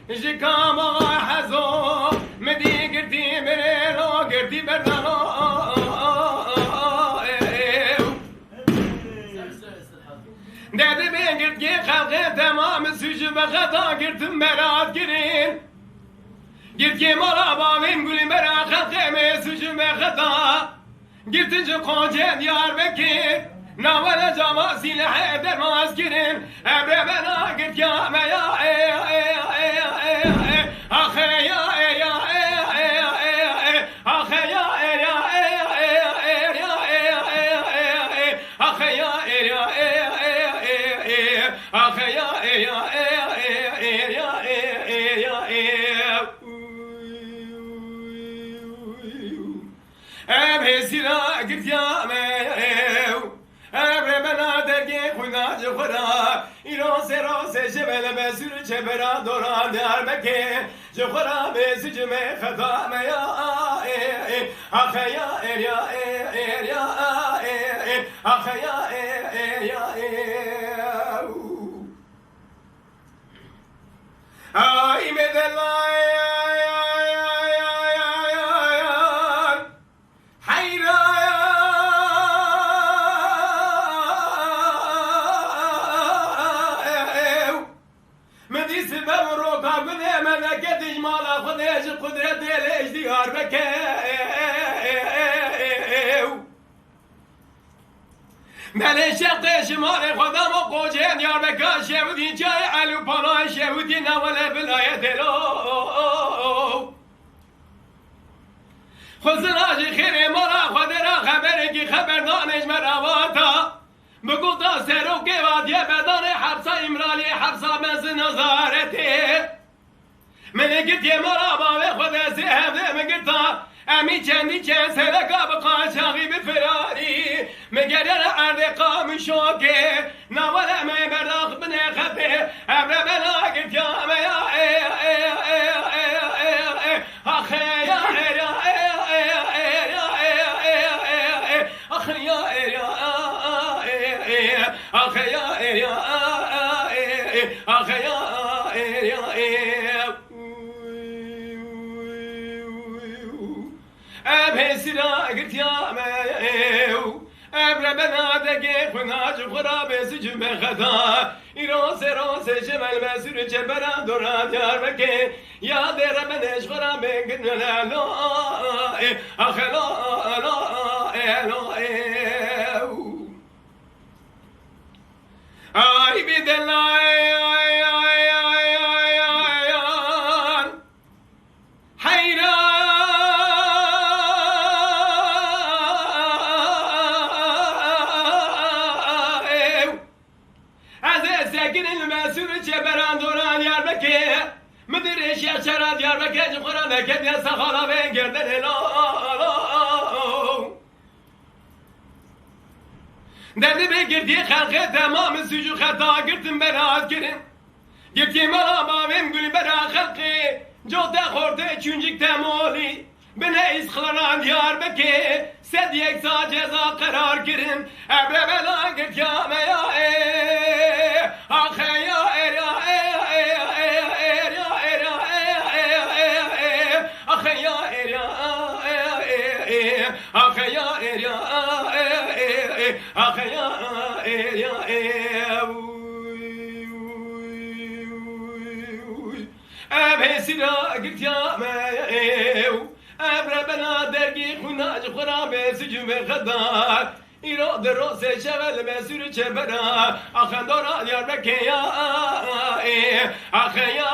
جكام حزو مدي قرتي بريلو قرتي برنالو دادي بين قرت كي خلقي تمام سجن بخطا قرت مراد قرين قرت كي مرابا من قولي مرا خلقي مي سجن بخطا قرت جو قوجين ديار بكير ناولا جاما سلاح درماز قرين ابرا بنا قرت يا ميا أخي يا أبي سلا قلت يا ميو أبي بنا درجي خونا جخرا إيروس روس جبل بسر جبرا دوران دار مكة جخرا بس جمع خطا ميا أخيا يا أخيا أي مدلّا قدرت ليش ديار بكيو مالي شقي شمال خدام وقوجين يار بكا شهودين جاي علو بالاي شهودين ولا بلاية دلو خزناجي خيري مرا خدرا خبركي خبر دانش مراواتا بقوطا سروكي وادية بدان حبسا امرالي حبسا بنز نظارتي من قلت يا مرابا وخذ سهم من قلت امي كندي كان سلكا بقى شاغي بفراري مقرر عرقا من شوكي ناولا ما يبرق بن خبي ابرا بلا قلت يا ميا اخي يا اخي يا اخي يا اخي يا أبي سلا قلت يا ميو أبرا بنا دقي خونا جخرا بسجن بخطا إيروس جمل بسر جبرا دورا ديار بكي يا دير بنش خرا بقن لا لا أخي لا أي بدلاي مدري يا شراد يا ركاج قران كد يا سخاله بين قردن لا دردي بقردي خلقه تمام سجو خطا قرتم براد كرم قرتي مرا بابم قولي برا خلقي جوتا خورته چونجك تمولي بنيس خلران ديار بكي سد يك سا جزا قرار كرم ابرا بلا قرت يا ميا اخي يا أبي سلا قلت يا ميو أبرا بنا درقي خونا جخرا بسجن بخدار إيرو دروس شغل بسر جبرا أخن دورا ديار بكي يا أخي يا